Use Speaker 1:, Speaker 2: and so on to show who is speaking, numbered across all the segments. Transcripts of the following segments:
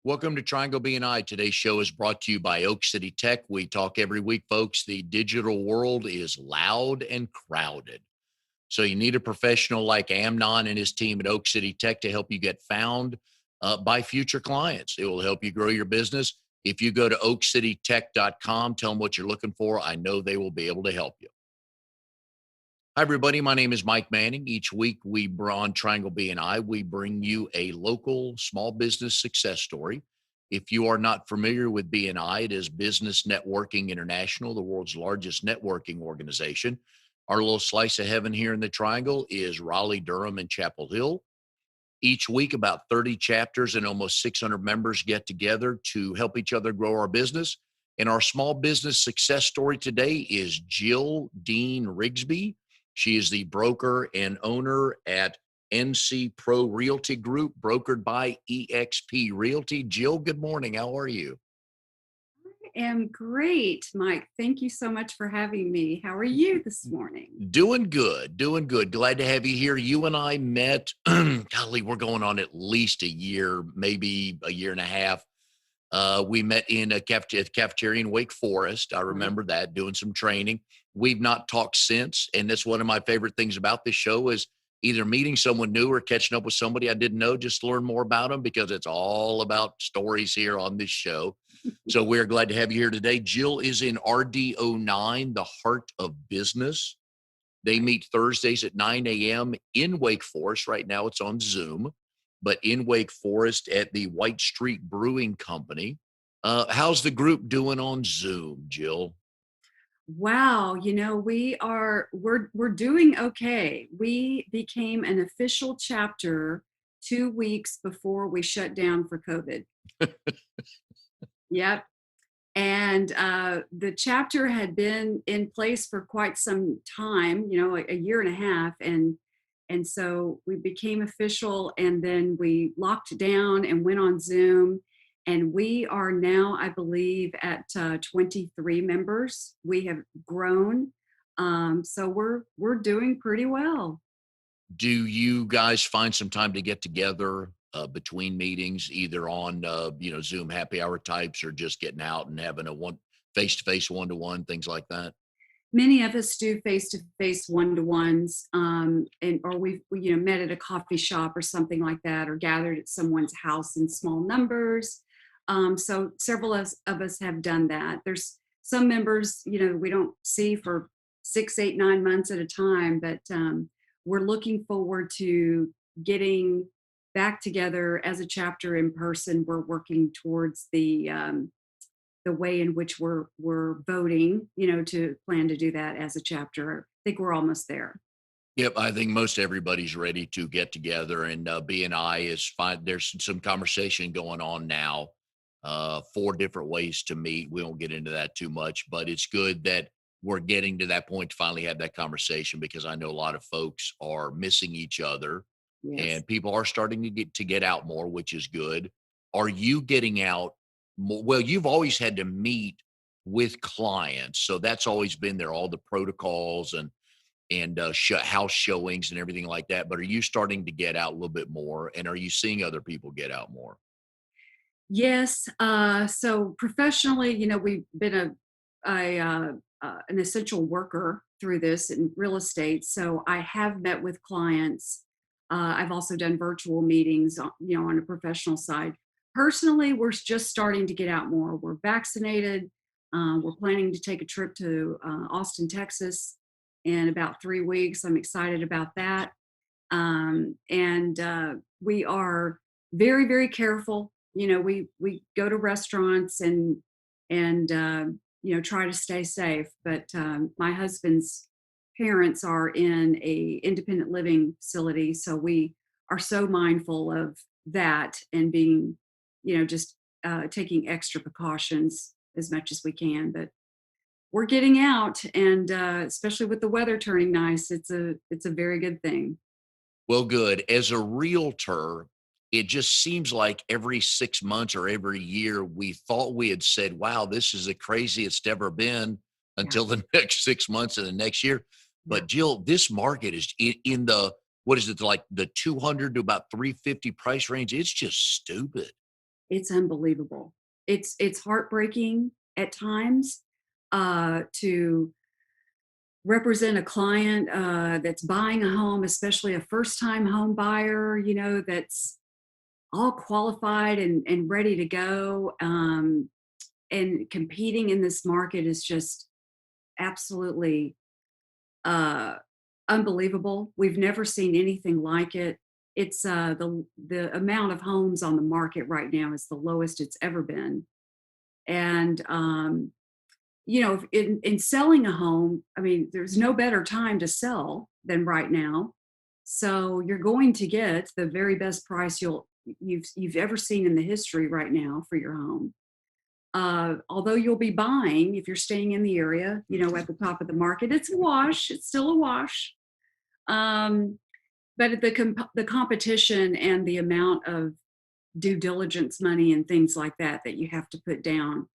Speaker 1: Welcome to Triangle BNI. Today's show is brought to you by Oak City Tech. We talk every week, folks. The digital world is loud and crowded. So you need a professional like Amnon and his team at Oak City Tech to help you get found by future clients. It will help you grow your business. If you go to oakcitytech.com, tell them what you're looking for. I know they will be able to help you. Hi, everybody. My name is Mike Manning. Each week on Triangle BNI, we bring you a local small business success story. If you are not familiar with BNI, it is Business Networking International, the world's largest networking organization. Our little slice of heaven here in the Triangle is Raleigh, Durham, and Chapel Hill. Each week, about 30 chapters and almost 600 members get together to help each other grow our business. And our small business success story today is Jill Dean Rigsbee. She is the broker and owner at NC Pro Realty Group, brokered by eXp Realty. Jill, good morning. How are you?
Speaker 2: Am great, Mike. Thank you so much for having me. How are you this morning?
Speaker 1: Doing good, doing good. Glad to have you here. You and I met, golly, we're going on at least a year, maybe a year and a half. We met in a cafeteria in Wake Forest. I
Speaker 2: Right.
Speaker 1: remember that, doing some training. We've not talked since, and that's one of my favorite things about this show is either meeting someone new or catching up with somebody I didn't know, just to learn more about them because it's all about stories here on this show. So we're glad to have you here today. Jill is in RD09, the Heart of Business. They meet Thursdays at 9 a.m. in Wake Forest. Right now it's on Zoom, but in Wake Forest at the White Street Brewing Company. How's the group doing on Zoom, Jill?
Speaker 2: Wow, we're doing okay. We became an official chapter 2 weeks before we shut down for COVID. Yep. And the chapter had been in place for quite some time, a year and a half, and so we became official, and then we locked down and went on Zoom, and we are now, I believe, at 23 members. We have grown, so we're doing pretty well.
Speaker 1: Do you guys find some time to get together between meetings, either on Zoom happy hour types, or just getting out and having a one face-to-face, one-to-one, things like that?
Speaker 2: Many of us do face-to-face one-to-ones, and or we met at a coffee shop or something like that, or gathered at someone's house in small numbers. So several of us have done that. There's some members, we don't see for 6, 8, 9 months at a time, but we're looking forward to getting back together as a chapter in person. We're working towards the way in which we're voting, to plan to do that as a chapter. I think we're almost there.
Speaker 1: Yep, I think most everybody's ready to get together, and BNI is fine. There's some conversation going on now, 4 different ways to meet. We won't get into that too much, but it's good that we're getting to that point to finally have that conversation because I know a lot of folks are missing each other,
Speaker 2: Yes.
Speaker 1: and people are starting to get out more, which is good. Are you getting out more? Well, you've always had to meet with clients, so that's always been there, all the protocols and house showings and everything like that. But are you starting to get out a little bit more, and are you seeing other people get out more?
Speaker 2: Yes. So professionally, we've been an essential worker through this in real estate. So I have met with clients. I've also done virtual meetings, on a professional side. Personally, we're just starting to get out more. We're vaccinated. We're planning to take a trip to Austin, Texas in about 3 weeks. I'm excited about that. And we are very, very careful. We go to restaurants and try to stay safe. But my husband's parents are in a independent living facility, so we are so mindful of that and being, just taking extra precautions as much as we can. But we're getting out, and especially with the weather turning nice, it's a very good thing.
Speaker 1: Well, good. As a realtor, it just seems like every 6 months or every year, we thought we had said, wow, this is the craziest it's ever been
Speaker 2: Yeah,
Speaker 1: until the next 6 months and the next year.
Speaker 2: yeah.
Speaker 1: But Jill, this market is in what is it, like the 200 to about 350 price range? It's just stupid.
Speaker 2: It's unbelievable. It's heartbreaking at times, to represent a client, that's buying a home, especially a first-time home buyer, that's all qualified and ready to go, and competing in this market is just absolutely, uh, unbelievable. We've never seen anything like it. It's, the amount of homes on the market right now is the lowest it's ever been, and, in selling a home, I mean, there's no better time to sell than right now. So you're going to get the very best price you've ever seen in the history right now for your home. Although you'll be buying if you're staying in the area, at the top of the market, it's a wash. It's still a wash. Um, but the competition and the amount of due diligence money and things like that you have to put down.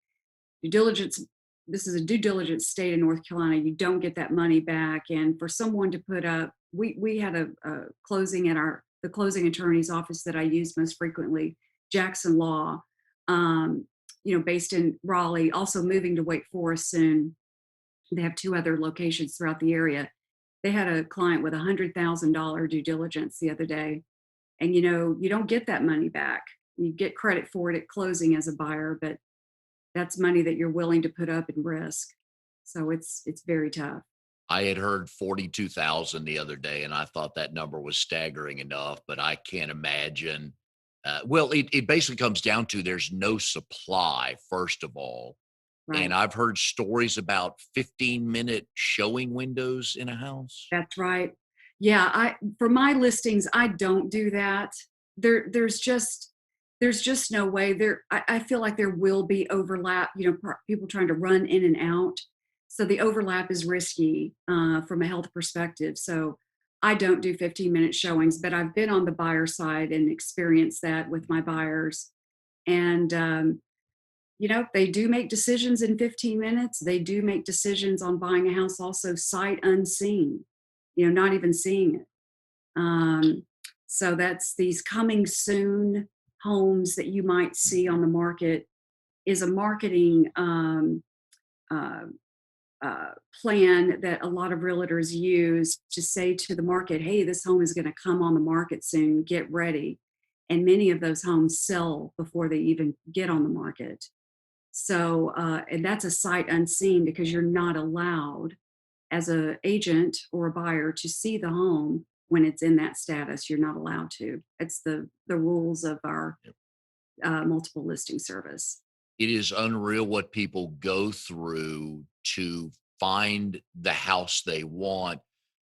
Speaker 2: Due diligence, this is a due diligence state in North Carolina. You don't get that money back. And for someone to put up, we had a closing at the closing attorney's office that I use most frequently, Jackson Law, based in Raleigh, also moving to Wake Forest soon. They have two other locations throughout the area. They had a client with $100,000 due diligence the other day. And you don't get that money back. You get credit for it at closing as a buyer, but that's money that you're willing to put up and risk. So it's very tough.
Speaker 1: I had heard 42,000 the other day, and I thought that number was staggering enough, but I can't imagine. Well, it basically comes down to there's no supply, first of all. And
Speaker 2: Right.
Speaker 1: I've heard stories about 15-minute showing windows in a house.
Speaker 2: That's right. Yeah, I for my listings, I don't do that. There's just no way. I feel like there will be overlap, people trying to run in and out. So the overlap is risky, from a health perspective. So I don't do 15-minute showings, but I've been on the buyer side and experienced that with my buyers. And they do make decisions in 15 minutes. They do make decisions on buying a house also sight unseen, not even seeing it. Um, so that's these coming soon homes that you might see on the market is a marketing, uh, plan that a lot of realtors use to say to the market, hey, this home is going to come on the market soon, get ready. And many of those homes sell before they even get on the market. So, and that's a sight unseen because you're not allowed as a agent or a buyer to see the home when it's in that status. You're not allowed to. It's the rules of our multiple listing service.
Speaker 1: It is unreal what people go through to find the house they want.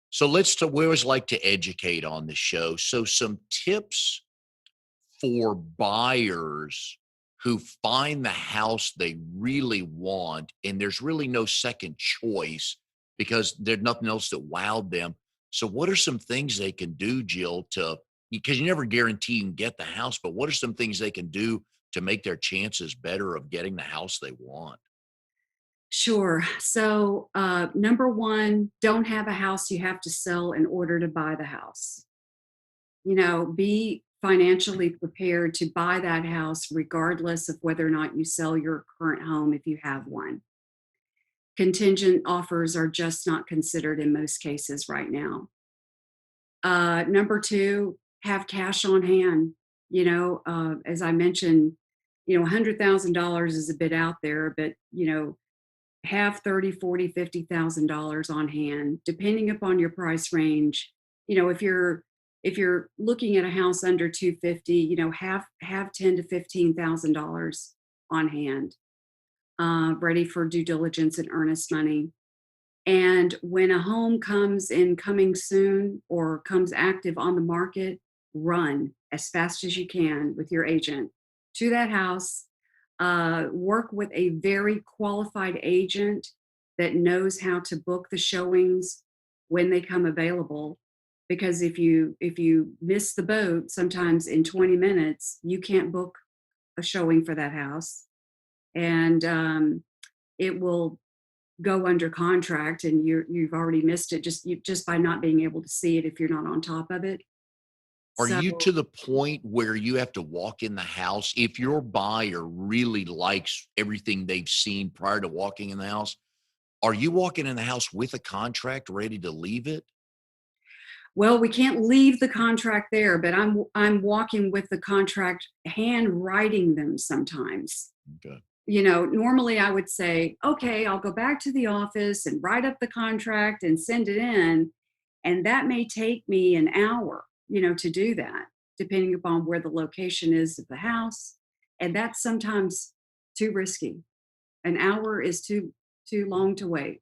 Speaker 1: So we always like to educate on the show. So some tips for buyers who find the house they really want and there's really no second choice because there's nothing else that wowed them. So what are some things they can do, Jill, because you never guarantee you can get the house, but what are some things they can do to make their chances better of getting the house they want?
Speaker 2: Sure. So, number one, don't have a house you have to sell in order to buy the house. Be financially prepared to buy that house regardless of whether or not you sell your current home if you have one. Contingent offers are just not considered in most cases right now. Number two, have cash on hand. As I mentioned, $100,000 is a bit out there, but have 30, 40, $50,000 on hand, depending upon your price range. If you're looking at a house under 250, have 10 to $15,000 on hand, ready for due diligence and earnest money. And when a home comes in coming soon or comes active on the market, run as fast as you can with your agent to that house. Work with a very qualified agent that knows how to book the showings when they come available. Because if you miss the boat, sometimes in 20 minutes you can't book a showing for that house, and it will go under contract and you've already missed it just by not being able to see it if you're not on top of it.
Speaker 1: Are
Speaker 2: So
Speaker 1: you to the point where you have to walk in the house? If your buyer really likes everything they've seen prior to walking in the house, are you walking in the house with a contract ready to leave it?
Speaker 2: well, we can't leave the contract there, but I'm walking with the contract, hand writing them sometimes.
Speaker 1: Okay.
Speaker 2: Normally I would say, okay, I'll go back to the office and write up the contract and send it in. And that may take me an hour, to do that, depending upon where the location is of the house. And that's sometimes too risky. An hour is too long to wait.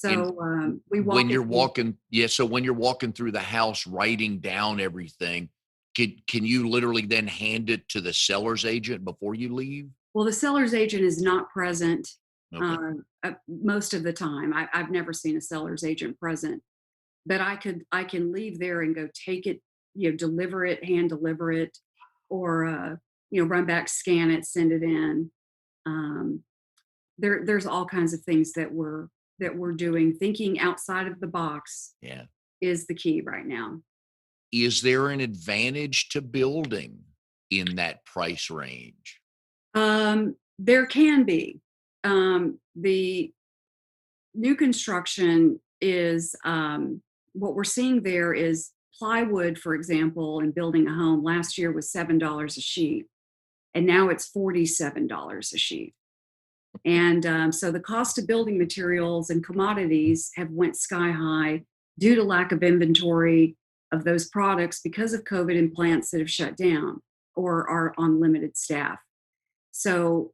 Speaker 1: And
Speaker 2: So we
Speaker 1: when
Speaker 2: walk it
Speaker 1: you're
Speaker 2: through.
Speaker 1: walking, yeah, so when you're walking through the house, writing down everything, can you literally then hand it to the seller's agent before you leave?
Speaker 2: Well, the seller's agent is not present
Speaker 1: Okay.
Speaker 2: most of the time. I've never seen a seller's agent present, but I can leave there and go take it, deliver it, hand deliver it, or run back, scan it, send it in. Um, there's all kinds of things that we're doing. Thinking outside of the box
Speaker 1: Yeah.
Speaker 2: is the key right now.
Speaker 1: Is there an advantage to building in that price range?
Speaker 2: There can be. The new construction is what we're seeing there is plywood, for example, in building a home last year was $7 a sheet, and now it's $47 a sheet. And so the cost of building materials and commodities have went sky high due to lack of inventory of those products because of COVID and plants that have shut down or are on limited staff. So,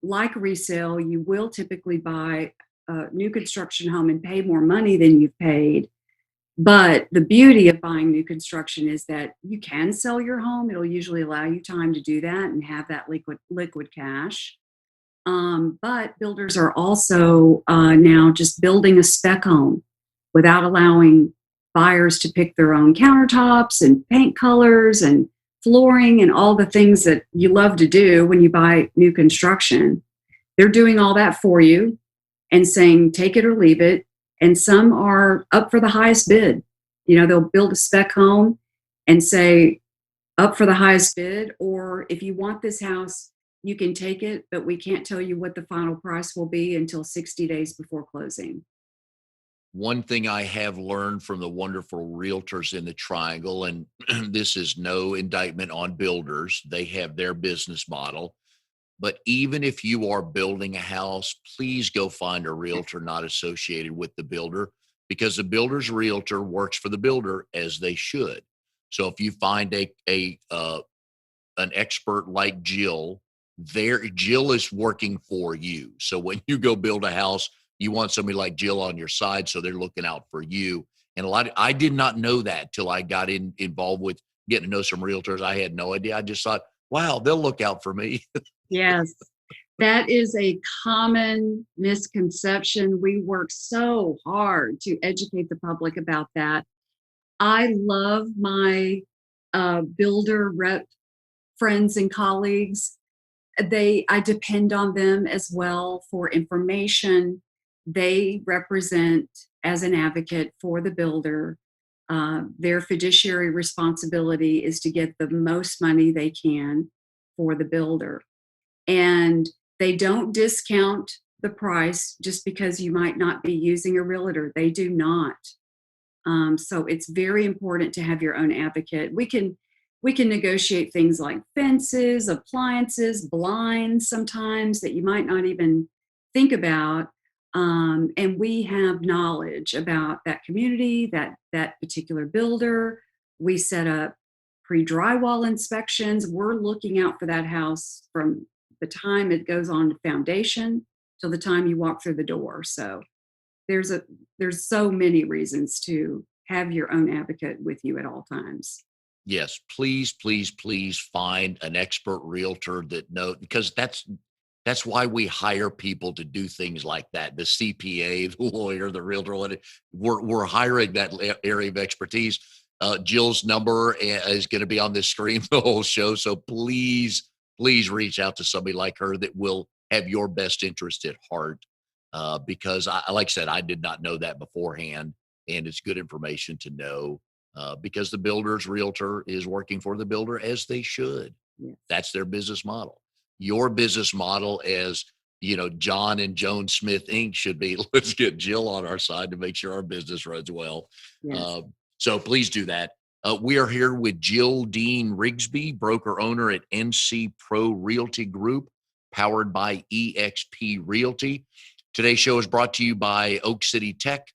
Speaker 2: like resale, you will typically buy a new construction home and pay more money than you've paid. But the beauty of buying new construction is that you can sell your home. It'll usually allow you time to do that and have that liquid cash. But builders are also now just building a spec home without allowing buyers to pick their own countertops and paint colors and flooring and all the things that you love to do when you buy new construction. They're doing all that for you and saying, take it or leave it. And some are up for the highest bid. They'll build a spec home and say, up for the highest bid, or if you want this house, you can take it, but we can't tell you what the final price will be until 60 days before closing.
Speaker 1: One thing I have learned from the wonderful realtors in the triangle, and this is no indictment on builders, they have their business model. But even if you are building a house, please go find a realtor not associated with the builder, because the builder's realtor works for the builder as they should. So if you find an expert like Jill, Jill is working for you. So when you go build a house, you want somebody like Jill on your side, so they're looking out for you. And I did not know that till I got involved with getting to know some realtors. I had no idea. I just thought, wow, they'll look out for me.
Speaker 2: Yes, that is a common misconception. We work so hard to educate the public about that. I love my builder rep friends and colleagues. I depend on them as well for information. They represent as an advocate for the builder. Their fiduciary responsibility is to get the most money they can for the builder. And they don't discount the price just because you might not be using a realtor. They do not. So it's very important to have your own advocate. We can negotiate things like fences, appliances, blinds sometimes that you might not even think about. And we have knowledge about that community, that particular builder. We set up pre-drywall inspections. We're looking out for that house from the time it goes on to foundation till the time you walk through the door. So there's a there's so many reasons to have your own advocate with you at all times.
Speaker 1: Yes, please, please, please find an expert realtor that because that's why we hire people to do things like that. The CPA, the lawyer, the realtor, we're hiring that area of expertise. Jill's number is going to be on this screen the whole show. So please, please reach out to somebody like her that will have your best interest at heart. Because like I said, I did not know that beforehand, and it's good information to know. because the builder's realtor is working for the builder as they should.
Speaker 2: Yes.
Speaker 1: That's their business model. Your business model as, John and Joan Smith Inc. should be, let's get Jill on our side to make sure our business runs well.
Speaker 2: Yes.
Speaker 1: So please do that. We are here with Jill Dean Rigsbee, broker owner at NC Pro Realty Group, powered by eXp Realty. Today's show is brought to you by Oak City Tech.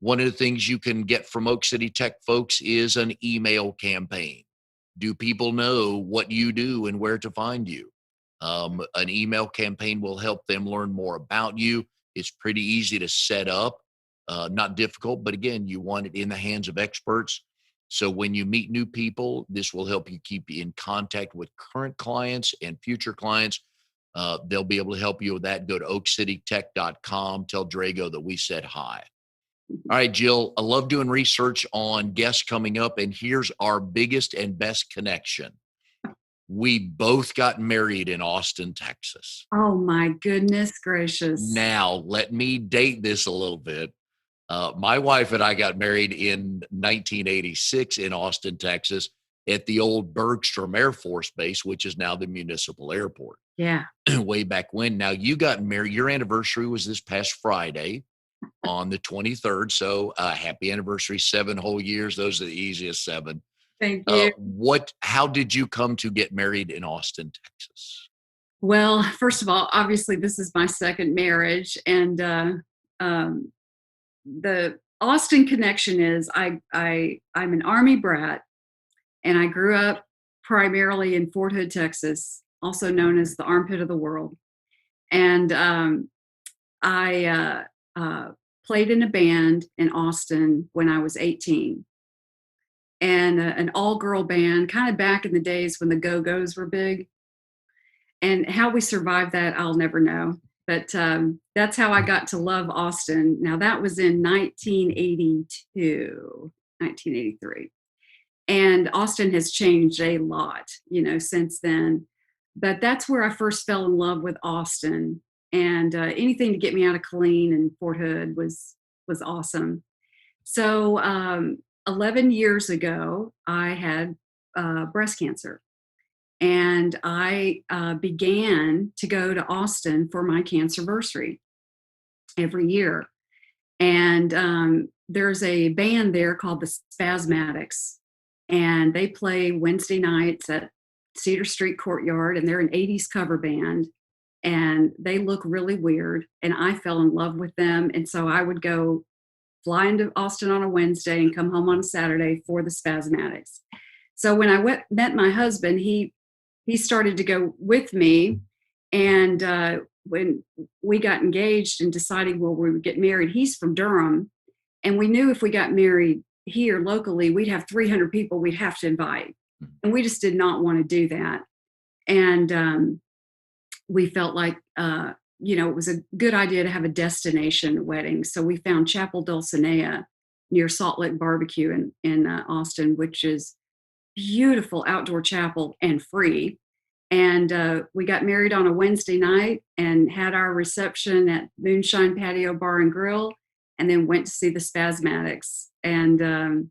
Speaker 1: One of the things you can get from Oak City Tech, folks, is an email campaign. Do people know what you do and where to find you? An email campaign will help them learn more about you. It's pretty easy to set up, not difficult, but again, you want it in the hands of experts. So when you meet new people, this will help you keep in contact with current clients and future clients. They'll be able to help you with that. Go to oakcitytech.com. Tell Drago that we said hi. All right, Jill, I love doing research on guests coming up, and here's our biggest and best connection. We both got married in Austin, Texas.
Speaker 2: Oh my goodness gracious.
Speaker 1: Now, let me date this a little bit. My wife and I got married in 1986 in Austin, Texas, at the old Bergstrom Air Force Base, which is now the municipal airport.
Speaker 2: Yeah.
Speaker 1: Way back when. Now, you got married. Your anniversary was this past Friday on the 23rd. So happy anniversary, 7 whole years. Those are the easiest 7.
Speaker 2: Thank you.
Speaker 1: How did you come to get married in Austin, Texas?
Speaker 2: Well, first of all, obviously this is my second marriage, and the Austin connection is I'm an Army brat, and I grew up primarily in Fort Hood, Texas, also known as the armpit of the world. And I played in a band in Austin when I was 18. And an all-girl band, kind of back in the days when the Go-Go's were big. And how we survived that, I'll never know. But that's how I got to love Austin. Now, that was in 1983. And Austin has changed a lot, since then. But that's where I first fell in love with Austin. And anything to get me out of Killeen and Fort Hood was awesome. So 11 years ago, I had breast cancer. And I began to go to Austin for my cancerversary every year. And there's a band there called the Spasmatics. And they play Wednesday nights at Cedar Street Courtyard. And they're an 80s cover band. And they look really weird. And I fell in love with them. And so I would go fly into Austin on a Wednesday and come home on a Saturday for the Spasmatics. So when I met my husband, he started to go with me. And when we got engaged and decided, well, we would get married, he's from Durham. And we knew if we got married here locally, we'd have 300 people we'd have to invite. And we just did not want to do that. And we felt like, it was a good idea to have a destination wedding. So we found Chapel Dulcinea near Salt Lick Barbecue in Austin, which is beautiful outdoor chapel and free. And we got married on a Wednesday night and had our reception at Moonshine Patio Bar and Grill, and then went to see the Spasmatics. And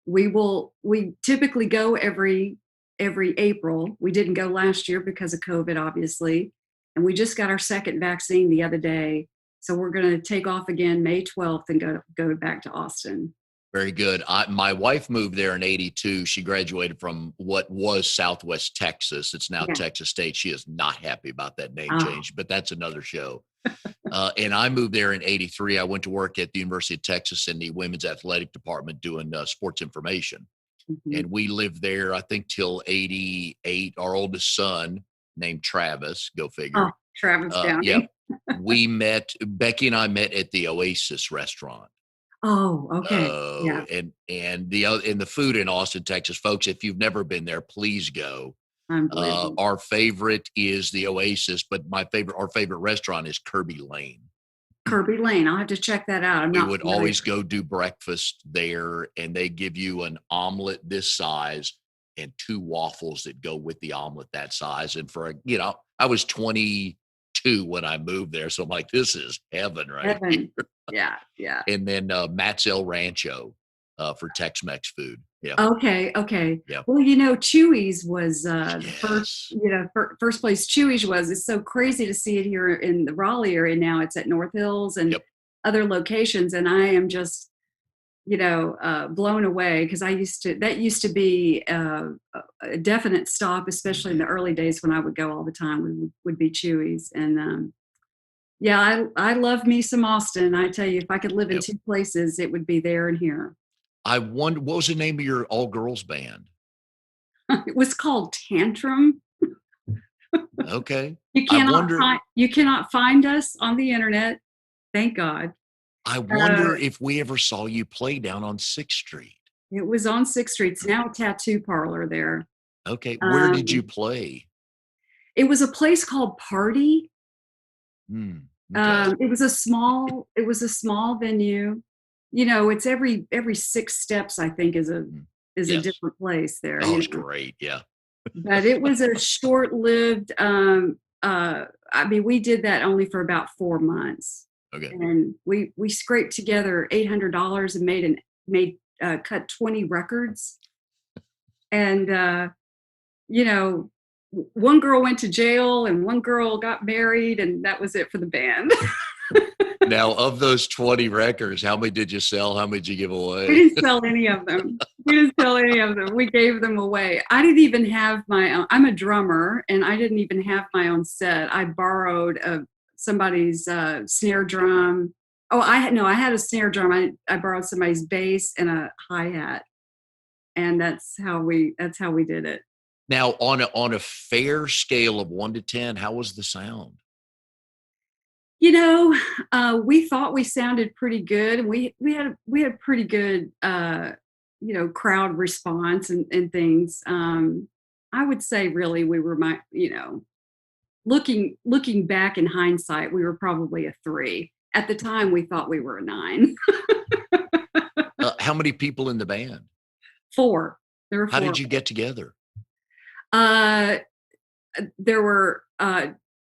Speaker 2: we typically go every April. We didn't go last year because of COVID, obviously. And we just got our second vaccine the other day. So we're going to take off again May 12th and go back to Austin.
Speaker 1: Very good. My wife moved there in 82. She graduated from what was Southwest Texas. It's now Texas State. She is not happy about that name change, but that's another show. And I moved there in 83. I went to work at the University of Texas in the women's athletic department doing sports information. Mm-hmm. And we lived there, I think, till 88. Our oldest son, named Travis, go figure.
Speaker 2: Oh, Travis Downey.
Speaker 1: Yeah. Becky and I met at the Oasis restaurant.
Speaker 2: Oh, okay. Yeah.
Speaker 1: And the food in Austin, Texas, folks, if you've never been there, please go. Our favorite is the Oasis, but our favorite restaurant is Kirby Lane.
Speaker 2: Kirby Lane. I'll have to check that out.
Speaker 1: We would always go do breakfast there, and they give you an omelet this size and 2 waffles that go with the omelet that size. And I was 22 when I moved there. So I'm like, this is heaven, right?
Speaker 2: Heaven. Yeah. Yeah.
Speaker 1: And then Matt's El Rancho. for Tex-Mex food. Yeah.
Speaker 2: Okay, okay.
Speaker 1: Yeah.
Speaker 2: Well, Chewy's was the first,
Speaker 1: Yes.
Speaker 2: first place Chewy's was. It's so crazy to see it here in the Raleigh area now. It's at North Hills and
Speaker 1: Yep.
Speaker 2: other locations, and I am just, blown away because that used to be a definite stop, especially in the early days when I would go all the time. Would be Chewy's, and yeah, I love me some Austin. I tell you, if I could live in
Speaker 1: Yep.
Speaker 2: two places, it would be there and here.
Speaker 1: I wonder what was the name of your all girls band?
Speaker 2: It was called Tantrum.
Speaker 1: Okay. I wonder
Speaker 2: You cannot find us on the internet, thank God.
Speaker 1: I
Speaker 2: Uh,
Speaker 1: wonder if we ever saw you play down on 6th Street.
Speaker 2: it was on 6th Street. It's now a tattoo parlor there.
Speaker 1: Okay. Where did you
Speaker 2: Um,
Speaker 1: play?
Speaker 2: it was a place called Party.
Speaker 1: Hmm. Okay.
Speaker 2: It was a small venue. It's every 6 steps, I think,
Speaker 1: Mm.
Speaker 2: is a
Speaker 1: Yes.
Speaker 2: different place there,
Speaker 1: Oh, it's great. Yeah.
Speaker 2: But it was a short-lived, I mean, we did that only for about 4 months.
Speaker 1: Okay.
Speaker 2: And we scraped together $800 and cut 20 records. And, you know, one girl went to jail and one girl got married, and that was it for the band.
Speaker 1: Now, of those 20 records, how many did you sell? How many did you give
Speaker 2: We
Speaker 1: away?
Speaker 2: didn't sell any of them. We didn't sell any of them. We gave them away. I didn't even have my own. I'm a drummer, and I didn't even have my own set. I borrowed somebody's snare drum. Oh, I had a snare drum. I borrowed somebody's bass and a hi-hat, and that's how we did it.
Speaker 1: Now, on a fair scale of 1 to 10, how was the sound?
Speaker 2: We thought we sounded pretty good, and we had pretty good, crowd response and things. I would say really we were looking back in hindsight, we were probably a 3. At the time, we thought we were a 9.
Speaker 1: How many people in the band?
Speaker 2: 4. There were
Speaker 1: How
Speaker 2: 4
Speaker 1: did
Speaker 2: of
Speaker 1: you
Speaker 2: us.
Speaker 1: get together?
Speaker 2: Uh, there were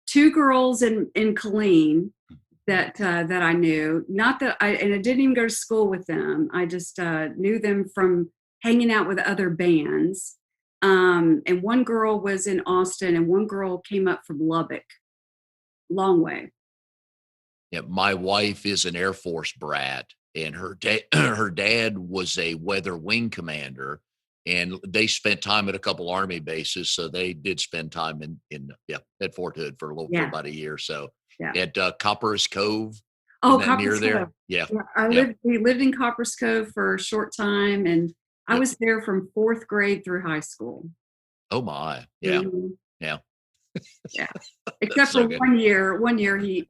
Speaker 2: 2 girls in Killeen that I knew. Not that and I didn't even go to school with them. I just knew them from hanging out with other bands. And one girl was in Austin, and one girl came up from Lubbock. Long way.
Speaker 1: Yeah, my wife is an Air Force brat, and her dad was a weather wing commander, and they spent time at a couple Army bases. So they did spend time at Fort Hood for
Speaker 2: Yeah,
Speaker 1: about a year. So
Speaker 2: yeah.
Speaker 1: at Copper's Cove,
Speaker 2: Oh,
Speaker 1: isn't that near
Speaker 2: Copper's Cove.
Speaker 1: there? Yeah,
Speaker 2: Yeah,
Speaker 1: yeah.
Speaker 2: we lived in Copper's Cove for a short time, and I
Speaker 1: Yep.
Speaker 2: was there from 4th grade through high school.
Speaker 1: Oh my, yeah,
Speaker 2: Mhm.
Speaker 1: yeah.
Speaker 2: Yeah.
Speaker 1: That's
Speaker 2: Except for
Speaker 1: so good.
Speaker 2: one year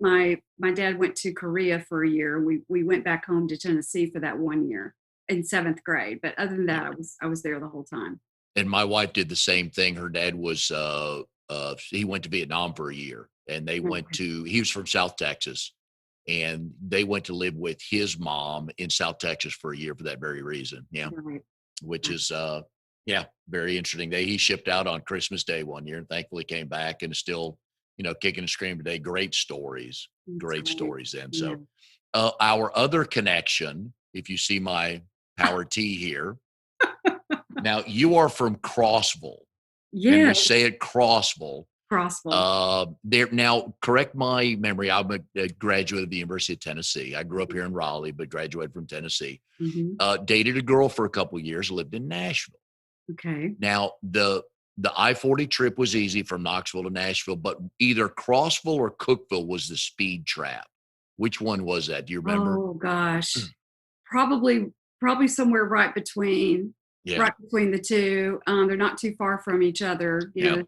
Speaker 2: my dad went to Korea for a year. We went back home to Tennessee for that one year in 7th grade. But other than
Speaker 1: Yeah.
Speaker 2: that, I was there the whole time.
Speaker 1: And my wife did the same thing. Her dad was he went to Vietnam for a year, and
Speaker 2: Okay.
Speaker 1: he was from South Texas, and they went to live with his mom in South Texas for a year for that very reason. Yeah.
Speaker 2: Right.
Speaker 1: Which is yeah, very interesting. He shipped out on Christmas Day one year and thankfully came back and is still, kicking and screaming today. Great stories.
Speaker 2: That's
Speaker 1: Great
Speaker 2: great.
Speaker 1: stories then.
Speaker 2: Yeah.
Speaker 1: So our other connection, if you see my power T here, now you are from Crossville, and
Speaker 2: Yeah.
Speaker 1: we say it Crossville.
Speaker 2: Crossville.
Speaker 1: There now, correct my memory. I'm a graduate of the University of Tennessee. I grew up here in Raleigh, but graduated from Tennessee.
Speaker 2: Hmm.
Speaker 1: Dated a girl for a couple of years, lived in Nashville.
Speaker 2: Okay.
Speaker 1: Now, the I-40 trip was easy from Knoxville to Nashville, but either Crossville or Cookville was the speed trap. Which one was that? Do you remember?
Speaker 2: Oh gosh. Probably probably somewhere
Speaker 1: Yeah,
Speaker 2: right between the two. They're not too far from each other,
Speaker 1: yeah.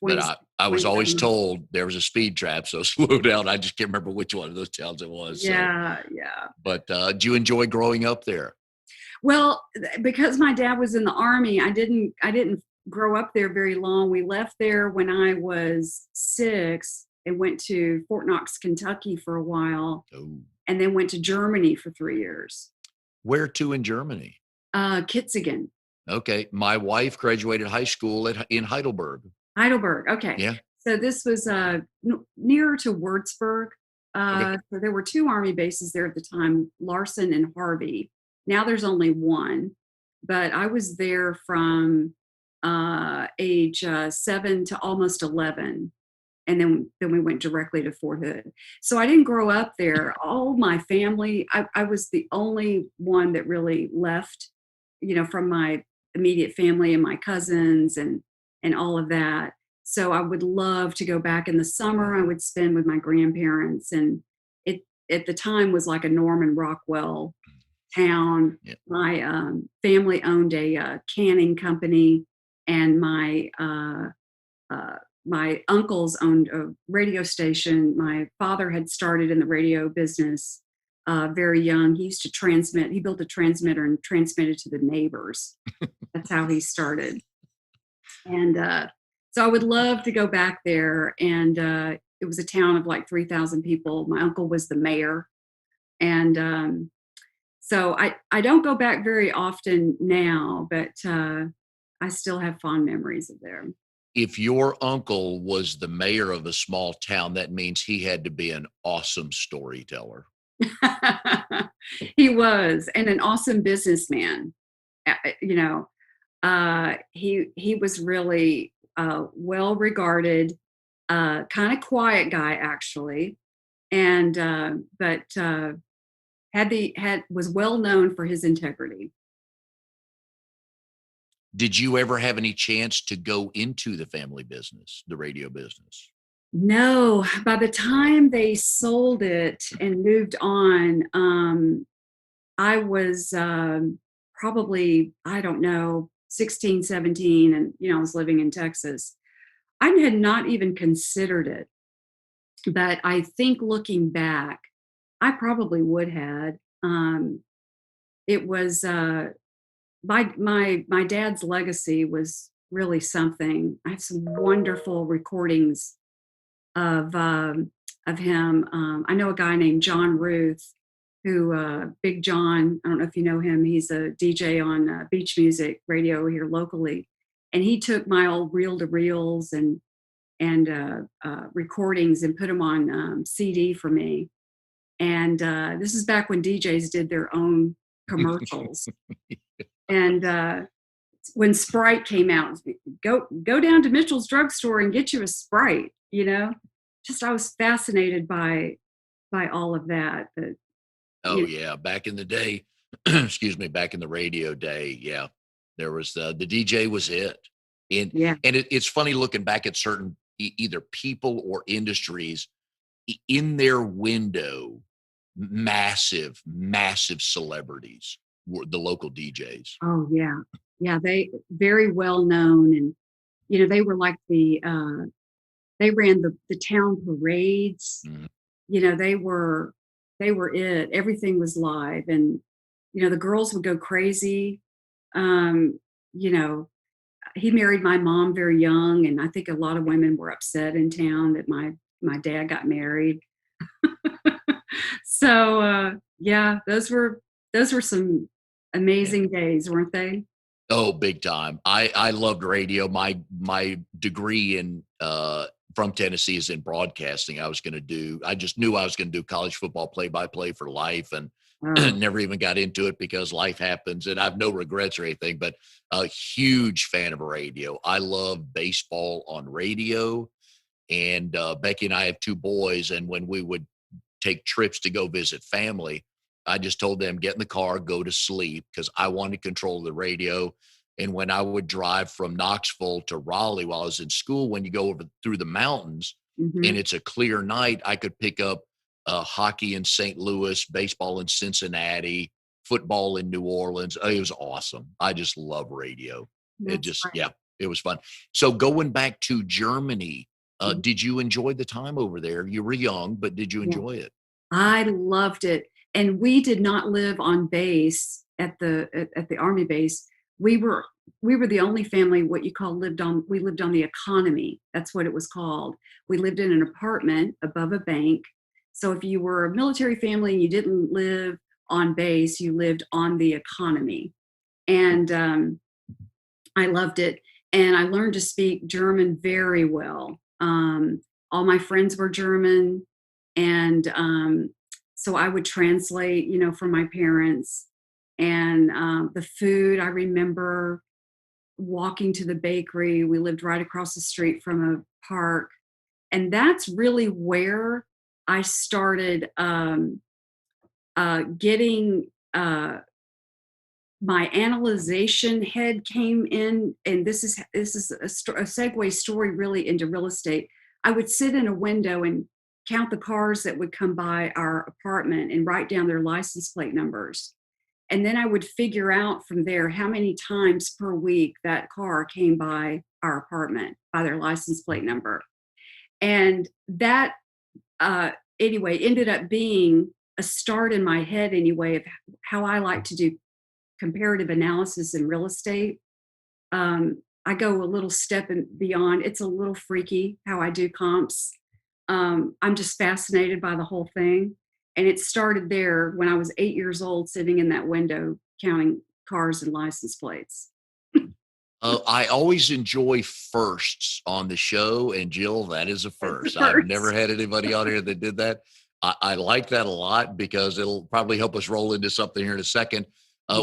Speaker 1: But
Speaker 2: 20,
Speaker 1: I was always
Speaker 2: 27.
Speaker 1: told there was a speed trap, so slow down. I just can't remember which one of those towns it was. So,
Speaker 2: Yeah, yeah.
Speaker 1: but do you enjoy growing up there?
Speaker 2: Well, because my dad was in the army, I didn't grow up there very long. We left there when I was 6 and went to Fort Knox, Kentucky for a while,
Speaker 1: Oh,
Speaker 2: and then went to Germany for 3 years.
Speaker 1: where to in Germany?
Speaker 2: Kitzingen,
Speaker 1: Okay, my wife graduated high school in Heidelberg.
Speaker 2: Heidelberg. Okay.
Speaker 1: Yeah.
Speaker 2: So this was nearer to Würzburg.
Speaker 1: Okay.
Speaker 2: So there were 2 army bases there at the time, Larson and Harvey. Now there's only one, but I was there from age 7 to almost 11, and then we went directly to Fort Hood. So I didn't grow up there. All my family, I was the only one that really left, from my immediate family and my cousins and all of that. So I would love to go back in the summer. I would spend with my grandparents, and it at the time was like a Norman Rockwell town.
Speaker 1: Yeah.
Speaker 2: My family owned a canning company, and my uncles owned a radio station. My father had started in the radio business very young. He used to transmit. He built a transmitter and transmitted to the neighbors. That's how he started. And so I would love to go back there. And it was a town of like 3,000 people. My uncle was the mayor. And so I don't go back very often now, but I still have fond memories of there.
Speaker 1: If your uncle was the mayor of a small town, that means he had to be an awesome storyteller.
Speaker 2: He was, and an awesome businessman. He was really well regarded, kind of quiet guy actually, and but had was well known for his integrity.
Speaker 1: Did you ever have any chance to go into the family business, the radio business?
Speaker 2: No, by the time they sold it and moved on, I was probably, I don't know, 16, 17, and I was living in Texas. I had not even considered it, but I think looking back, I probably would had. It was my dad's legacy was really something. I have some wonderful recordings of him. I know a guy named John Ruth, who Big John. I don't know if you know him. He's a DJ on beach music radio here locally, and he took my old reel to reels and recordings and put them on CD for me. And this is back when DJs did their own commercials. And when Sprite came out, go down to Mitchell's drugstore and get you a Sprite. Just I was fascinated by all of that. But
Speaker 1: Oh yeah, back in the day, excuse me, back in the radio day, yeah, there was the DJ was it, and
Speaker 2: yeah,
Speaker 1: it's funny looking back at certain either people or industries in their window, massive celebrities were the local DJs.
Speaker 2: oh yeah, they very well known, and they were like they ran the town parades.
Speaker 1: Mhm.
Speaker 2: They were it. Everything was live, and the girls would go crazy. Um, you know, he married my mom very young, and I think a lot of women were upset in town that my dad got married. So yeah, those were some
Speaker 1: Yeah.
Speaker 2: amazing days, weren't they?
Speaker 1: Oh, big time. I loved radio. My degree in from Tennessee is in broadcasting. I just knew I was gonna do college football play by play for life, and
Speaker 2: Oh,
Speaker 1: never even got into it because life happens, and I have no regrets or anything, but a huge fan of radio. I love baseball on radio, and Becky and I have 2 boys, and when we would take trips to go visit family, I just told them, "Get in the car, go to sleep," because I wanted control of the radio. And when I would drive from Knoxville to Raleigh while I was in school, when you go over through the mountains and
Speaker 2: hmm,
Speaker 1: it's a clear night, I could pick up hockey in St. Louis, baseball in Cincinnati, football in New Orleans. It was awesome. I just love radio. It
Speaker 2: that's
Speaker 1: just,
Speaker 2: right.
Speaker 1: yeah, it was fun. So going back to Germany,
Speaker 2: Mhm.
Speaker 1: did you enjoy the time over there? You were young, but did you
Speaker 2: Yeah.
Speaker 1: enjoy it?
Speaker 2: I loved it, and we did not live on base at the army base. We were we were the only family what you call lived on the economy. That's what it was called. We lived in an apartment above a bank. So if you were a military family and you didn't live on base, you lived on the economy. And I loved it, and I learned to speak German very well. All my friends were German, and so I would translate, for my parents. And the food, I remember walking to the bakery. We lived right across the street from a park. And that's really where I started getting my analyzation head came in. And this is a segue story really into real estate. I would sit in a window and count the cars that would come by our apartment and write down their license plate numbers. And then I would figure out from there how many times per week that car came by our apartment by their license plate number. And that, uh, anyway, ended up being a start in my head, anyway, of how I like to do comparative analysis in real estate. I go a little step beyond. It's a little freaky how I do comps. I'm just fascinated by the whole thing. And it started there when I was 8 years old, sitting in that window counting cars and license plates.
Speaker 1: I always enjoy firsts on the show, and Jill, that is a
Speaker 2: That's the
Speaker 1: first. I've never
Speaker 2: first.
Speaker 1: had anybody on here that did that. I like that a lot because it'll probably help us roll into something here in a second.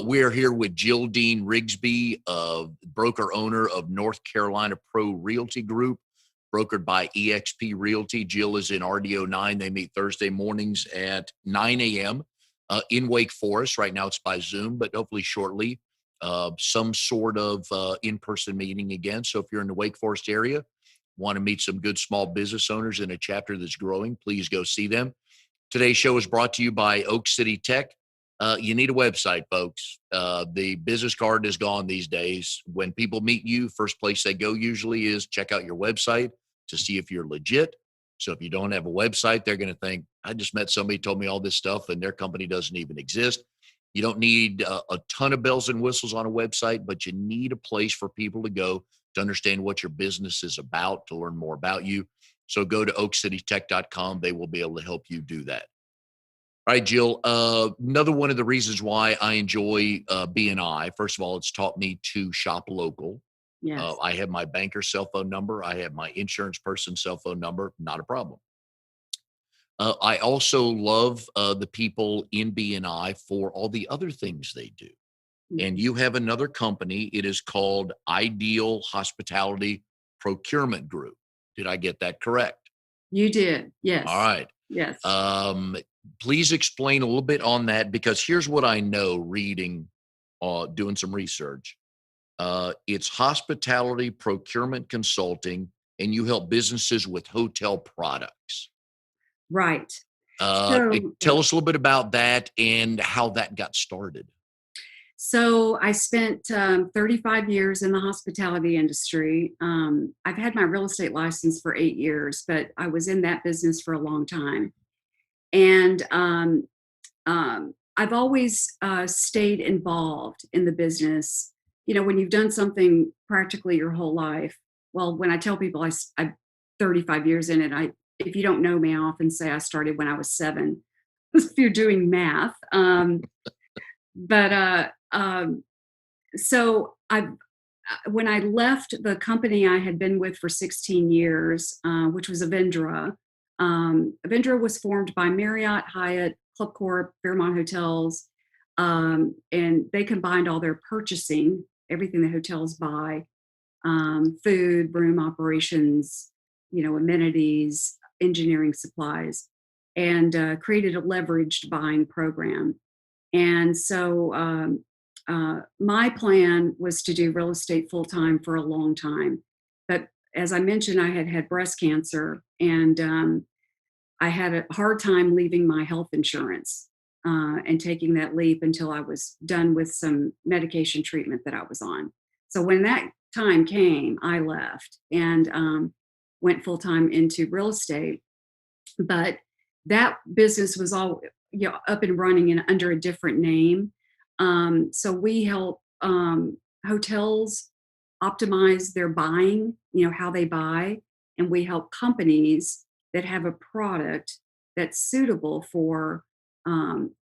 Speaker 1: We are here with Jill Dean Rigsbee, broker owner of North Carolina Pro Realty Group, brokered by EXP Realty. Jill is in RDO 9. They meet Thursday mornings at 9 a.m. In Wake Forest. Right now it's by Zoom, but hopefully shortly some sort of in-person meeting again. So if you're in the Wake Forest area, want to meet some good small business owners in a chapter that's growing, please go see them. Today's show is brought to you by Oak City Tech. You need a website, folks. The business card is gone these days. When people meet you, first place they go usually is check out your website to see if you're legit. So if you don't have a website, they're going to think, I just met somebody told me all this stuff and their company doesn't even exist. You don't need a ton of bells and whistles on a website, but you need a place for people to go to understand what your business is about, to learn more about you. So go to oakcitytech.com. They will be able to help you do that. All right, Jill. Another one of the reasons why I enjoy BNI, first of all, it's taught me to shop local.
Speaker 2: Yes.
Speaker 1: I have my banker's cell phone number. I have my insurance person's cell phone number. Not a problem. I also love the people in BNI for all the other things they do. And
Speaker 2: Mhm.
Speaker 1: you have another company. It is called Ideal Hospitality Procurement Group. Did I get that correct?
Speaker 2: You did.
Speaker 1: All
Speaker 2: Yes.
Speaker 1: right.
Speaker 2: Yes.
Speaker 1: Um, please explain a little bit on that because here's what I know reading, doing some research. It's hospitality procurement consulting, and you help businesses with hotel products.
Speaker 2: Right. So,
Speaker 1: Tell us a little bit about that and how that got started.
Speaker 2: I spent 35 years in the hospitality industry. I've had my real estate license for 8 years, but I was in that business for a long time. And I've always stayed involved in the business. You know, when you've done something practically your whole life. Well, when I tell people I'm 35 years in it, if you don't know me, I often say I started when I was 7. If you're doing math, but so I when I left the company I had been with for 16 years, which was Avendra. Avendra was formed by Marriott, Hyatt, Club Corp, Fairmont Hotels, and they combined all their purchasing, everything the hotels buy, food, room operations, amenities, engineering supplies, and created a leveraged buying program. And my plan was to do real estate full time for a long time. But as I mentioned, I had had breast cancer, and I had a hard time leaving my health insurance and taking that leap until I was done with some medication treatment that I was on. So when that time came, I left and went full time into real estate. But that business was all up and running and under a different name. So we help hotels optimize their buying, how they buy, and we help companies that have a product that's suitable for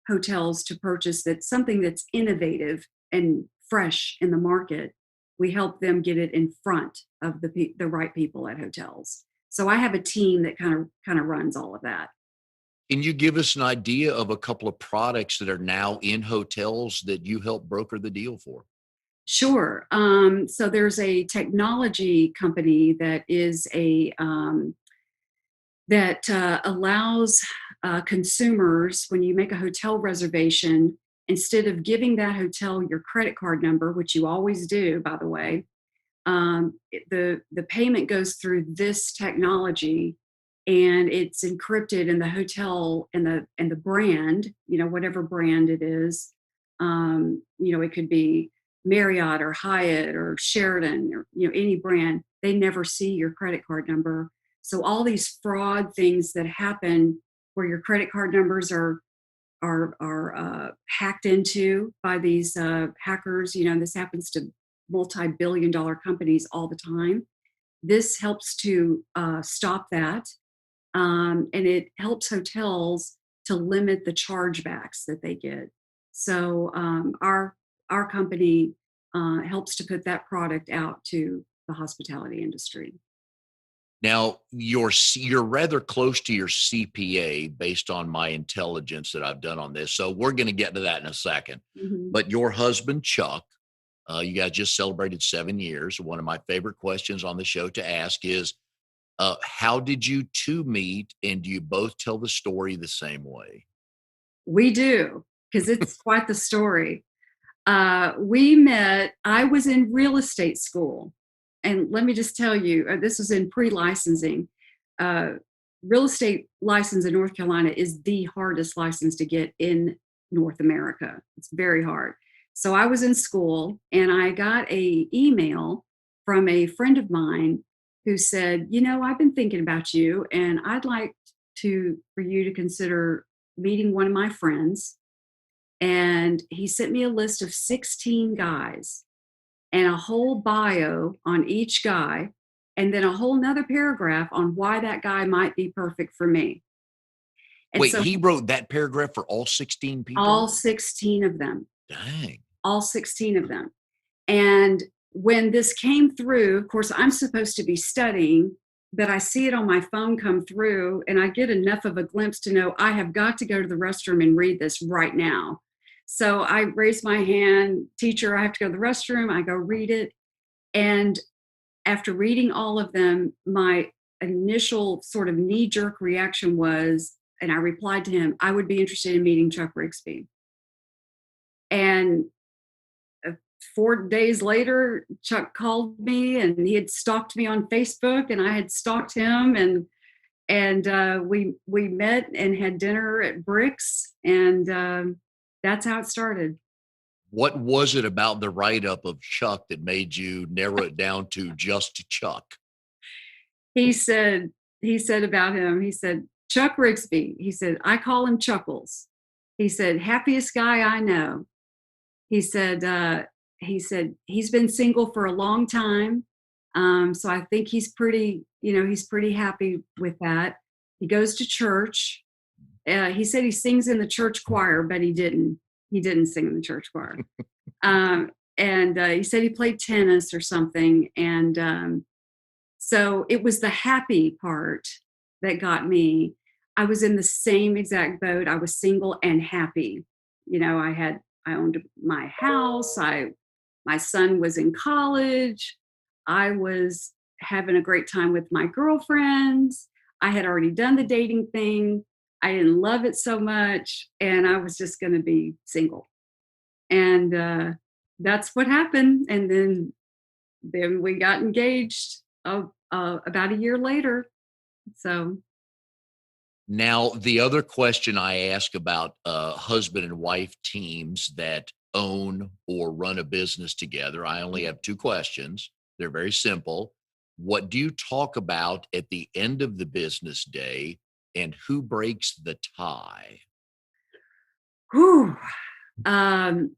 Speaker 2: hotels to purchase. That's something that's innovative and fresh in the market. We help them get it in front of the right people at hotels. So I have a team that kind of runs all of that.
Speaker 1: Can you give us an idea of a couple of products that are now in hotels that you help broker the deal for?
Speaker 2: Sure. So there's a technology company that is a that allows consumers, when you make a hotel reservation, instead of giving that hotel your credit card number, which you always do, by the way, the payment goes through this technology, and it's encrypted in the hotel and the brand, whatever brand it is. It could be Marriott or Hyatt or Sheraton or any brand. They never see your credit card number. So all these fraud things that happen where your credit card numbers are hacked into by these hackers. This happens to multi-billion-dollar companies all the time. This helps to stop that, and it helps hotels to limit the chargebacks that they get. So our company helps to put that product out to the hospitality industry.
Speaker 1: Now, you're rather close to your CPA based on my intelligence that I've done on this. So we're going to get to that in a second.
Speaker 2: Mhm.
Speaker 1: But your husband, Chuck, you guys just celebrated 7 years. One of my favorite questions on the show to ask is, how did you two meet? And do you both tell the story the same way?
Speaker 2: We do, because it's quite the story. We met, I was in real estate school. And let me just tell you, this was in pre licensing. Uh, Real estate license in North Carolina is the hardest license to get in North America. It's very hard. So I was in school and I got a email from a friend of mine who said, I've been thinking about you and I'd like for you to consider meeting one of my friends. And he sent me a list of 16 guys and a whole bio on each guy, and then a whole nother paragraph on why that guy might be perfect for me. And
Speaker 1: Wait,
Speaker 2: so
Speaker 1: he wrote that paragraph for all 16 people?
Speaker 2: all 16 of them,
Speaker 1: Dang.
Speaker 2: all 16 of them. And when this came through, of course, I'm supposed to be studying, but I see it on my phone come through, and I get enough of a glimpse to know I have got to go to the restroom and read this right now. So I raise my hand, teacher, I have to go to the restroom. I go read it. And after reading all of them, my initial sort of knee jerk reaction was, and I replied to him, I would be interested in meeting Chuck Rigsbee. And 4 days later, Chuck called me and he had stalked me on Facebook and I had stalked him, and we met and had dinner at Bricks, and that's how it started.
Speaker 1: What was it about the write up of Chuck that made you narrow it down to just Chuck?
Speaker 2: He said he said about him, he said, Chuck Rigsbee, he said, I call him Chuckles. He said, happiest guy I know. He said, he's been single for a long time. So I think he's pretty happy with that. He goes to church. He said he sings in the church choir, but he didn't. He didn't sing in the church choir. And he said he played tennis or something. And so it was the happy part that got me. I was in the same exact boat. I was single and happy. I owned my house. My son was in college. I was having a great time with my girlfriends. I had already done the dating thing. I didn't love it so much, and I was just going to be single. And that's what happened. And then we got engaged about a year later. So
Speaker 1: Now, the other question I ask about husband and wife teams that own or run a business together, I only have two questions. They're very simple. What do you talk about at the end of the business day, and who breaks the tie?
Speaker 2: whew, um,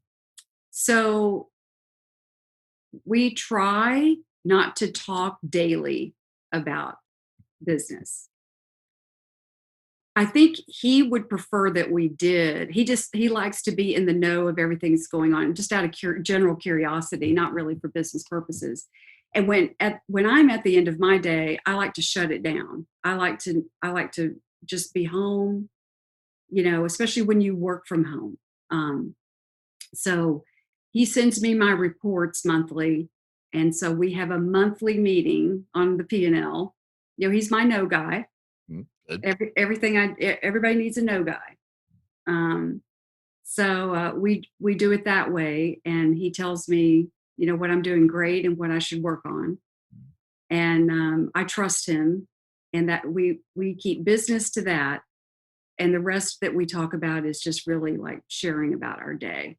Speaker 2: so we try not to talk daily about business. I think he would prefer that we did. He likes to be in the know of everything that's going on, just out of general curiosity, not really for business purposes. And when I'm at the end of my day, I like to shut it down. I like to just be home especially when you work from home. Um, so he sends me my reports monthly. And so we have a monthly meeting on the P&L. He's my no guy.
Speaker 1: Good.
Speaker 2: Everybody needs a no guy. Um, so we do it that way, and he tells me, what I'm doing great and what I should work on, and I trust him, and that we keep business to that, and the rest that we talk about is just really like sharing about our day.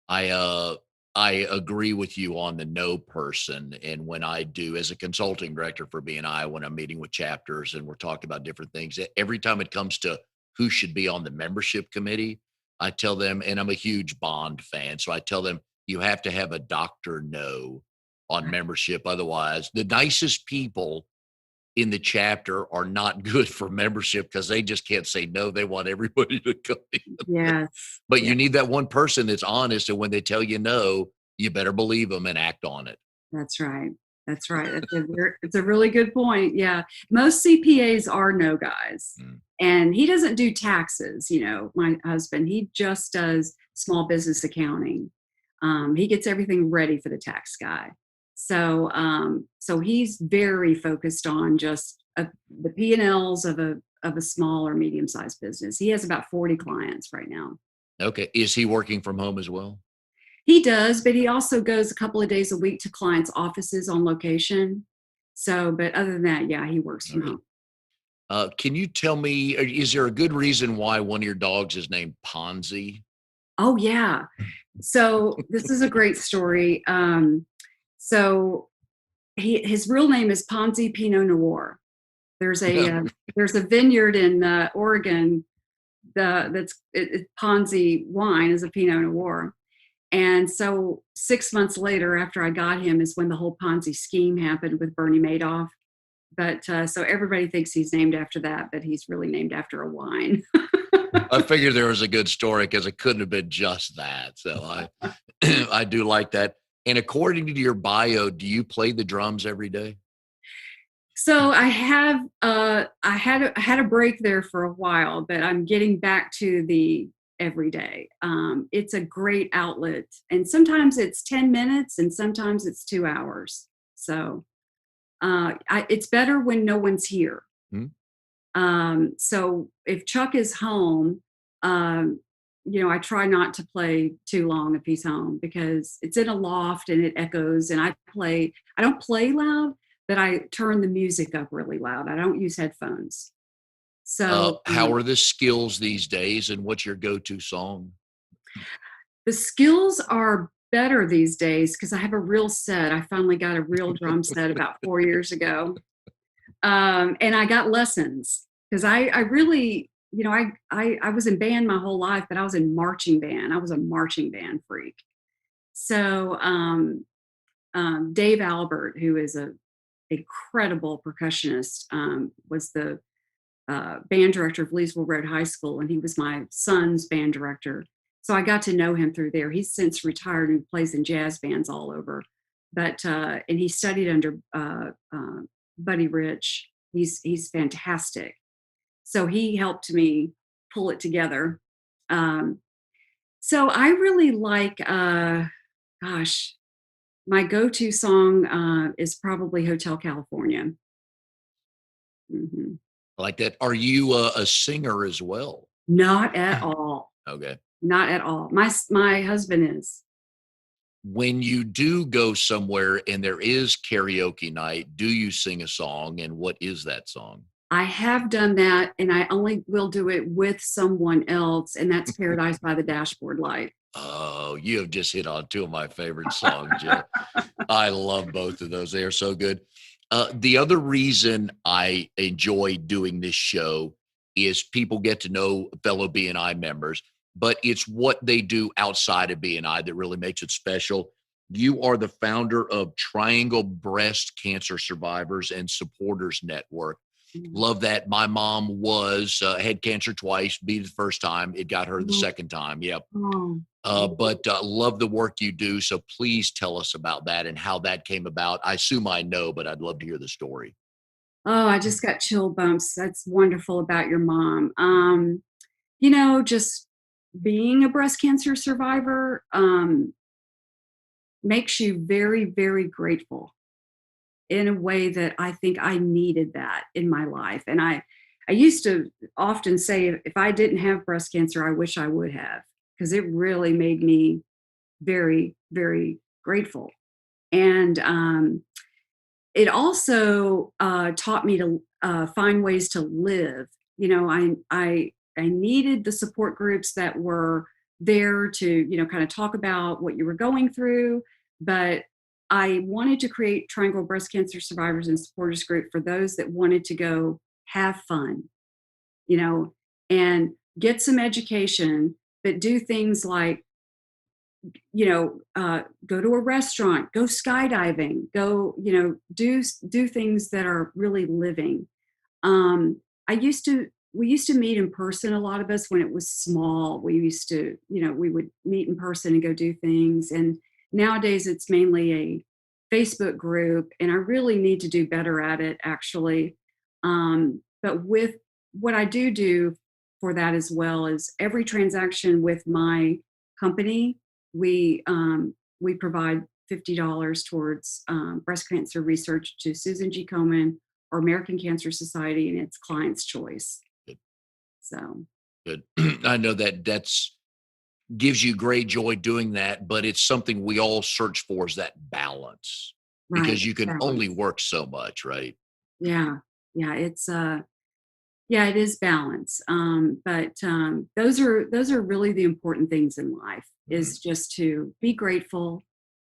Speaker 1: I uh I agree with you on the no person. And when I do as a consulting director for BNI, when I'm meeting with chapters and we're talking about different things, every time it comes to who should be on the membership committee, I tell them, and I'm a huge Bond fan, so I tell them you have to have a doctor no on membership. Otherwise, the nicest people in the chapter are not good for membership because they just can't say no. They want everybody to come in.
Speaker 2: Yes.
Speaker 1: But
Speaker 2: Yeah,
Speaker 1: you need that one person that's honest, and when they tell you no, you better believe them and act on it.
Speaker 2: that's right. That's right. It's a really good point. Yeah. Most CPAs are no guys.
Speaker 1: Mm.
Speaker 2: And he doesn't do taxes, my husband. He just does small business accounting. He gets everything ready for the tax guy. So he's very focused on just the P&Ls of a small or medium sized business. He has about 40 clients right now.
Speaker 1: Okay. Is he working from home as well?
Speaker 2: He does, but he also goes a couple of days a week to clients' offices on location. So, but other than that, yeah, he works
Speaker 1: All
Speaker 2: from
Speaker 1: right.
Speaker 2: home.
Speaker 1: Can you tell me, is there a good reason why one of your dogs is named Ponzi?
Speaker 2: Oh, yeah. So this is a great story. So his real name is Ponzi Pinot Noir. There's a uh, there's a vineyard in Oregon Ponzi wine is a Pinot Noir. And so 6 months later, after I got him, is when the whole Ponzi scheme happened with Bernie Madoff. But so everybody thinks he's named after that, but he's really named after a wine.
Speaker 1: I figured there was a good story because it couldn't have been just that. So I, I do like that. And according to your bio, do you play the drums every day?
Speaker 2: So I had a break there for a while, but I'm getting back to the everyday. It's a great outlet, and sometimes it's 10 minutes, and sometimes it's 2 hours. So it's better when no one's here.
Speaker 1: Hmm?
Speaker 2: So if Chuck is home, um, I try not to play too long if he's home because it's in a loft and it echoes. And I don't play loud, but I turn the music up really loud. I don't use headphones. So
Speaker 1: How are the skills these days, and what's your go-to song?
Speaker 2: the skills are better these days because I have a real set. I finally got a real drum set about 4 years ago. And I got lessons because I really, I was in band my whole life, but I was in marching band. I was a marching band freak. So Dave Albert, who is a incredible percussionist, was the band director of Leesville Road High School, and he was my son's band director. So I got to know him through there. He's since retired and plays in jazz bands all over. But and he studied under Buddy Rich. He's fantastic. So he helped me pull it together. Um, so I really like, gosh, my go-to song is probably Hotel California. Hmm.
Speaker 1: I like that. Are you a singer as well?
Speaker 2: Not at all.
Speaker 1: Okay.
Speaker 2: Not at all. My husband is.
Speaker 1: When you do go somewhere and there is karaoke night, do you sing a song, and what is that song?
Speaker 2: I have done that, and I only will do it with someone else, and that's Paradise by the Dashboard Light.
Speaker 1: Oh, you have just hit on two of my favorite songs, Jill. I love both of those. They are so good. The other reason I enjoy doing this show is people get to know fellow BNI members, but it's what they do outside of BNI that really makes it special. You are the founder of Triangle Breast Cancer Survivors and Supporters Network.
Speaker 2: Mhm.
Speaker 1: Love that. My mom was had cancer twice, beat it the first time. It got her the
Speaker 2: Mhm.
Speaker 1: second time. Yep.
Speaker 2: Oh.
Speaker 1: But love the work you do. So please tell us about that and how that came about. I assume I know, but I'd love to hear the story.
Speaker 2: Oh, I just got chill bumps. That's wonderful about your mom. Just being a breast cancer survivor makes you very, very grateful in a way that I think I needed that in my life. And I used to often say, if I didn't have breast cancer, I wish I would have, because it really made me very, very grateful. And it also taught me to find ways to live. I needed the support groups that were there to kind of talk about what you were going through, but I wanted to create Triangle Breast Cancer Survivors and Supporters Group for those that wanted to go have fun, you know, and get some education, but do things like go to a restaurant, go skydiving, go, do things that are really living. We used to meet in person, a lot of us, when it was small. We used to, we would meet in person and go do things. And nowadays it's mainly a Facebook group, and I really need to do better at it, actually. But with what I do for that as well is every transaction with my company, we provide $50 towards breast cancer research to Susan G. Komen or American Cancer Society, and it's client's choice.
Speaker 1: Good.
Speaker 2: So,
Speaker 1: Good. I know that's gives you great joy doing that, but it's something we all search for, is that balance,
Speaker 2: right,
Speaker 1: because you can only
Speaker 2: balance.
Speaker 1: work so much, right?
Speaker 2: Yeah, yeah, yeah, it is balance. But those are really the important things in life,
Speaker 1: Mhm.
Speaker 2: is just to be grateful,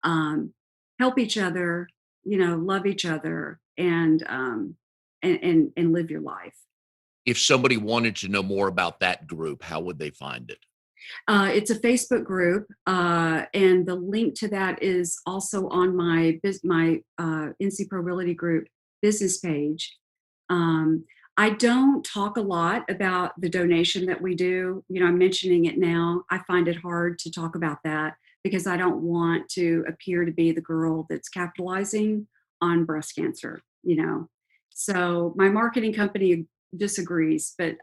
Speaker 2: um, help each other, love each other, and live your life.
Speaker 1: If somebody wanted to know more about that group, how would they find it?
Speaker 2: It's a Facebook group, and the link to that is also on my NC Pro Realty Group business page. Um, I don't talk a lot about the donation that we do. I'm mentioning it now. I find it hard to talk about that because I don't want to appear to be the girl that's capitalizing on breast cancer. So my marketing company disagrees, but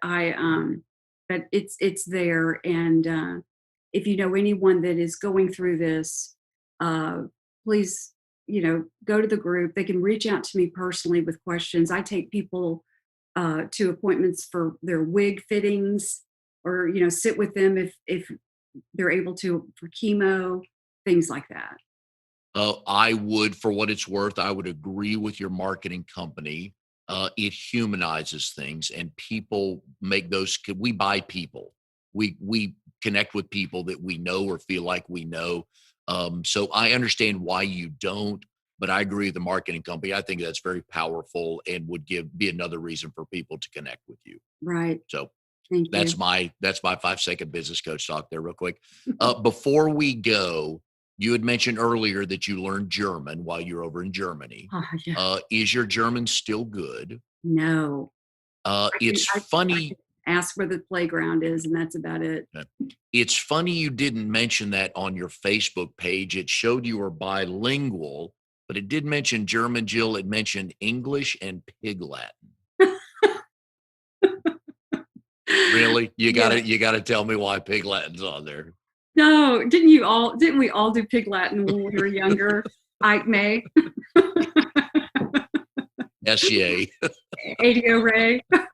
Speaker 2: it's there. And if you know anyone that is going through this, uh, please, go to the group. They can reach out to me personally with questions. I take people to appointments for their wig fittings, or sit with them if they're able to, for chemo, things like that.
Speaker 1: I would, for what it's worth, I would agree with your marketing company. It humanizes things, and people make those. We buy people. We connect with people that we know or feel like we know. So I understand why you don't, but I agree with the marketing company. I think that's very powerful and would be another reason for people to connect with you.
Speaker 2: Right.
Speaker 1: So
Speaker 2: Thank you.
Speaker 1: that's my 5-second business coach talk there real quick. Before we go, you had mentioned earlier that you learned German while you're over in Germany.
Speaker 2: Oh, yeah.
Speaker 1: Is your German still good?
Speaker 2: No.
Speaker 1: It's
Speaker 2: I can
Speaker 1: funny.
Speaker 2: ask where the playground is, and that's about it.
Speaker 1: uh, It's funny you didn't mention that on your Facebook page. It showed you were bilingual, but it did mention German, Jill. It mentioned English and Pig Latin. Really? You
Speaker 2: Yeah.
Speaker 1: gotta you gotta tell me why Pig Latin's on there.
Speaker 2: No, didn't we all do Pig Latin when we were younger? Ike May,
Speaker 1: SCA.
Speaker 2: ADO Ray.
Speaker 1: I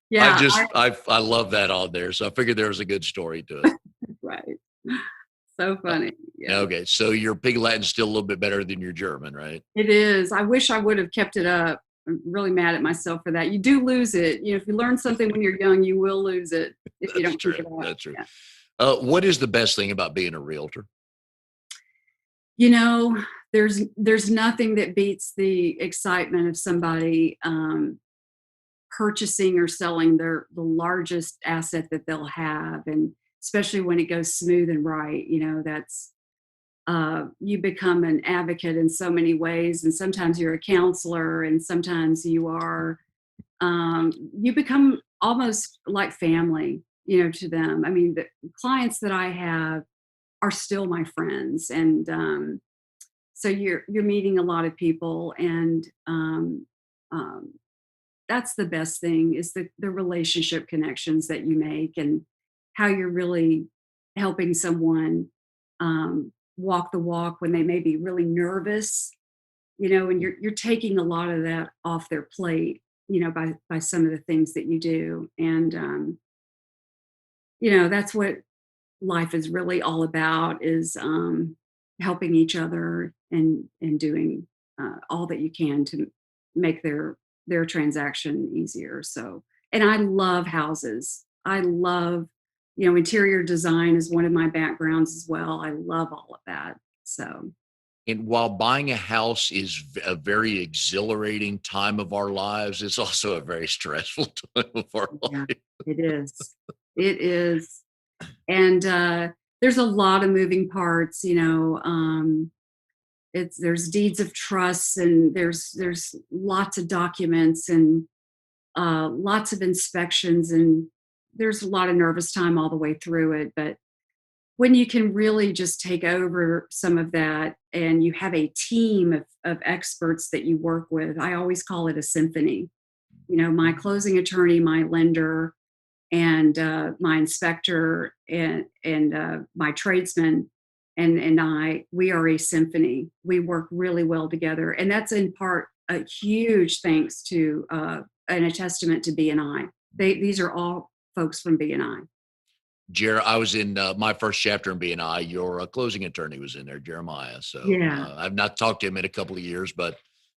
Speaker 2: Yeah,
Speaker 1: just I love that on there, so I figured there was a good story to it.
Speaker 2: right. So
Speaker 1: Uh,
Speaker 2: funny. Yeah,
Speaker 1: okay, so your Pig Latin's still a little bit better than your German, right?
Speaker 2: it is. I wish I would have kept it up. I'm really mad at myself for that. You do lose it. If you learn something when you're young, you will lose it if you
Speaker 1: That's
Speaker 2: don't keep
Speaker 1: true.
Speaker 2: it up.
Speaker 1: That's true.
Speaker 2: Yeah.
Speaker 1: What is the best thing about being a realtor?
Speaker 2: You know, there's nothing that beats the excitement of somebody purchasing or selling the largest asset that they'll have, and especially when it goes smooth and right. That's you become an advocate in so many ways, and sometimes you're a counselor, and sometimes you become almost like family, to them. I mean, the clients that I have are still my friends, and So you're meeting a lot of people, and um, that's the best thing is the relationship connections that you make, and how you're really helping someone walk the walk when they may be really nervous, and you're taking a lot of that off their plate, by some of the things that you do. And that's what life is really all about, is helping each other, and doing all that you can to make their transaction easier. So, and I love houses. I love, interior design is one of my backgrounds as well. I love all of that. So
Speaker 1: And while buying a house is a very exhilarating time of our lives, it's also a very stressful time of our
Speaker 2: yeah,
Speaker 1: life.
Speaker 2: it is. It is. And there's a lot of moving parts. There's deeds of trust, and there's lots of documents, and lots of inspections, and there's a lot of nervous time all the way through it. But when you can really just take over some of that, and you have a team of experts that you work with, I always call it a symphony. My closing attorney, my lender, and my inspector, and my tradesman, and we are a symphony. We work really well together, and that's in part a huge thanks to and a testament to BNI. These are all folks from BNI.
Speaker 1: I was in my first chapter in BNI. Your closing attorney was in there, Jeremiah. So
Speaker 2: Yeah,
Speaker 1: I've not talked to him in a couple of years, but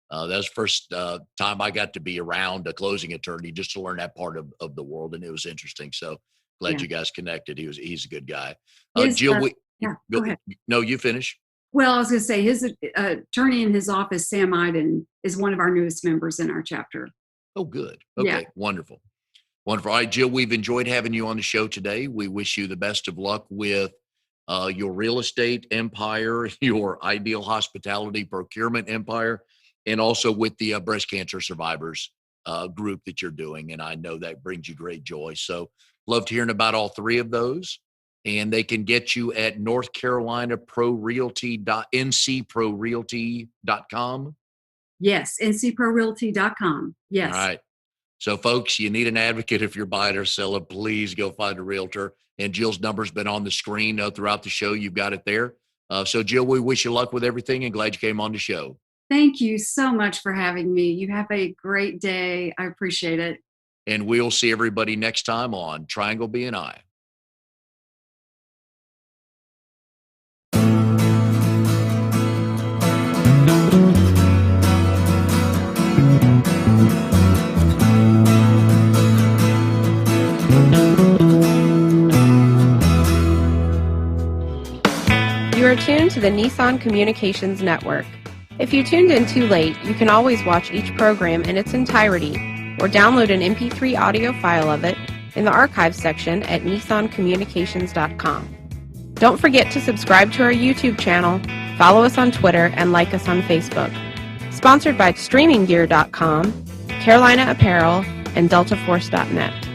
Speaker 1: that was the first time I got to be around a closing attorney just to learn that part of the world, and it was interesting. So glad
Speaker 2: yeah.
Speaker 1: you guys connected. He's a good guy.
Speaker 2: His
Speaker 1: Jill,
Speaker 2: yeah. Go ahead.
Speaker 1: no, you finish.
Speaker 2: Well, I was going to say his attorney in his office, Sam Iden, is one of our newest members in our chapter.
Speaker 1: Oh, good.
Speaker 2: Yeah.
Speaker 1: Okay, wonderful. Wonderful. All right, Jill, we've enjoyed having you on the show today. We wish you the best of luck with your real estate empire, your ideal hospitality procurement empire, and also with the breast cancer survivors group that you're doing. And I know that brings you great joy. So loved hearing about all three of those. And they can get you at North Carolina Pro Realty ncprorealty.com.
Speaker 2: Yes, ncprorealty.com.
Speaker 1: All
Speaker 2: Yes.
Speaker 1: right. So, folks, you need an advocate if you're buying or selling. Please go find a realtor. And Jill's number's been on the screen throughout the show. You've got it there. So, Jill, we wish you luck with everything and glad you came on the show.
Speaker 2: Thank you so much for having me. You have a great day. I appreciate it.
Speaker 1: And we'll see everybody next time on Triangle BNI.
Speaker 3: You are tuned to the Nissan Communications Network. If you tuned in too late, you can always watch each program in its entirety or download an MP3 audio file of it in the archives section at nissancommunications.com. Don't forget to subscribe to our YouTube channel, follow us on Twitter, and like us on Facebook. Sponsored by StreamingGear.com, Carolina Apparel, and DeltaForce.net.